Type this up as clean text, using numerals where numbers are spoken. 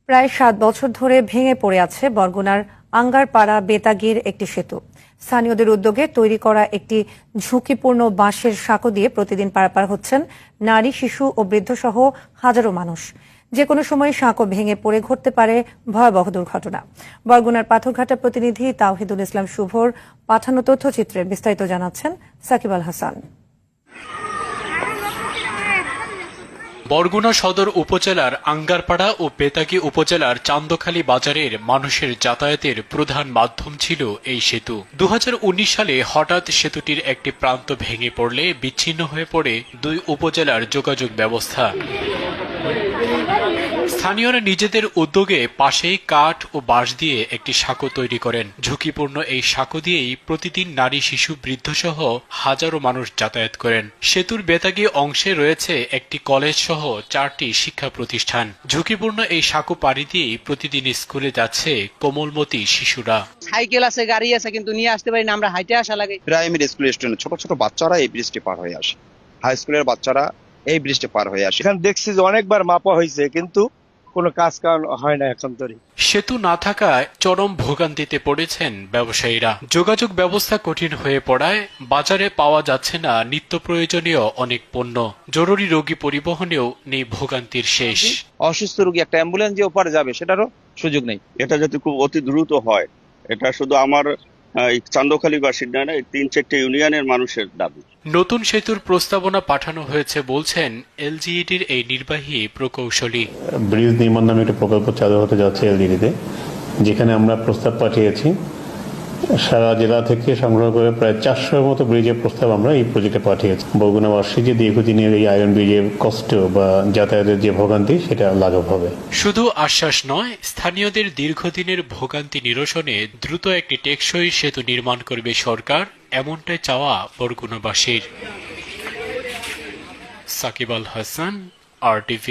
প্রায় ৭ বছর ধরে ভেঙে পড়ে আছে বরগুনার আঙ্গারপাড়া বেতাগীর একটি সেতু। স্থানীয়দের উদ্যোগে তৈরি করা একটি ঝুঁকিপূর্ণ বাঁশের সাঁকো দিয়ে প্রতিদিন পারাপার হচ্ছেন নারী, শিশু ও বৃদ্ধসহ হাজারো মানুষ। যে কোনো সময় সাঁকো ভেঙে পড়ে ঘটতে পারে ভয়াবহ দুর্ঘটনা। বরগুনার পাথরঘাটা প্রতিনিধি তাওহিদুল ইসলাম শুভর পাঠানো তথ্যচিত্রে বিস্তারিত জানাচ্ছেন সাকিব আল হাসান। বরগুনা সদর উপজেলার আঙ্গারপাড়া ও বেতাগী উপজেলার চান্দখালী বাজারের মানুষের যাতায়াতের প্রধান মাধ্যম ছিল এই সেতু। 2019 সালে হঠাৎ সেতুটির একটি প্রান্ত ভেঙে পড়লে বিচ্ছিন্ন হয়ে পড়ে দুই উপজেলার যোগাযোগ ব্যবস্থা। স্থানীয়রা নিজেদের উদ্যোগে পাশেই কাঠ ও বাঁশ দিয়ে একটি সাঁকো তৈরি করেন। ঝুঁকিপূর্ণ এই সাঁকো দিয়েই প্রতিদিন নারী, শিশু, বৃদ্ধসহ হাজারো মানুষ যাতায়াত করেন। সেতুর বেতাগী অংশে রয়েছে একটি কলেজ সহ 4টি শিক্ষা প্রতিষ্ঠান। ঝুঁকিপূর্ণ এই সাঁকো পাড়ি দিয়েই প্রতিদিন স্কুলে যাচ্ছে কোমলমতি শিশুরা। সাইকেল আছে, গাড়ি আছে, কিন্তু নিয়ে আসতে পারি না, আমরা হাইটে আসা লাগে। প্রাইমারি স্কুলের স্টুডেন্ট, ছোট ছোট বাচ্চারা এই ব্রিজটি পার হয়ে আসে। হাই স্কুলের বাচ্চারা এই ব্রিজটি পার হয়ে আসে। এখানে দেখছি যে অনেকবার মাপা হয়েছে, কিন্তু কোনো কাজ কারণ হয় না এখন ধরে। সেতু না থাকায় চরম ভোগান্তিতে পড়েছেন ব্যবসায়ীরা। যোগাযোগ ব্যবস্থা কঠিন হয়ে পড়ায় বাজারে পাওয়া যাচ্ছে না নিত্য প্রয়োজনীয় অনেক পণ্য। জরুরি রোগী পরিবহনেও নেই ভোগান্তির শেষ। অসুস্থ রোগী একটা অ্যাম্বুলেন্স যে ওপারে যাবে সেটারও সুযোগ নেই। এটা যাতে খুব অতি দ্রুত হয়, এটা শুধু আমার চান্দখালী বাসিন্দা না, 3-4টে ইউনিয়নের মানুষের দাবি। নতুন সেতুর প্রস্তাবনা পাঠানো হয়েছে বলছেন এলজিইডির এই নির্বাহী প্রকৌশলী। ব্রিজ নির্মাণ নামে একটা প্রকল্প চালু হতে যাচ্ছে এলজিইডিতে, যেখানে আমরা প্রস্তাব পাঠিয়েছি। সারা জেলা থেকে সংগ্রহ করে প্রায় 400-এর মতো ব্রিজের প্রস্তাব আমরা এই প্রজেক্টে পাঠিয়েছি। বরগুনাবাসী যে দীর্ঘদিনের এই আয়রন ব্রিজের কষ্ট বা যাতায়াতের যে ভোগান্তি, সেটা লাঘব হবে। শুধু আশ্বাস নয়, স্থানীয়দের দীর্ঘদিনের ভোগান্তি নিরসনে দ্রুত একটি টেকসই সেতু নির্মাণ করবে সরকার, এমনটাই চাওয়া বরগুনাবাসীর। সাকিব আল হাসান, RTV।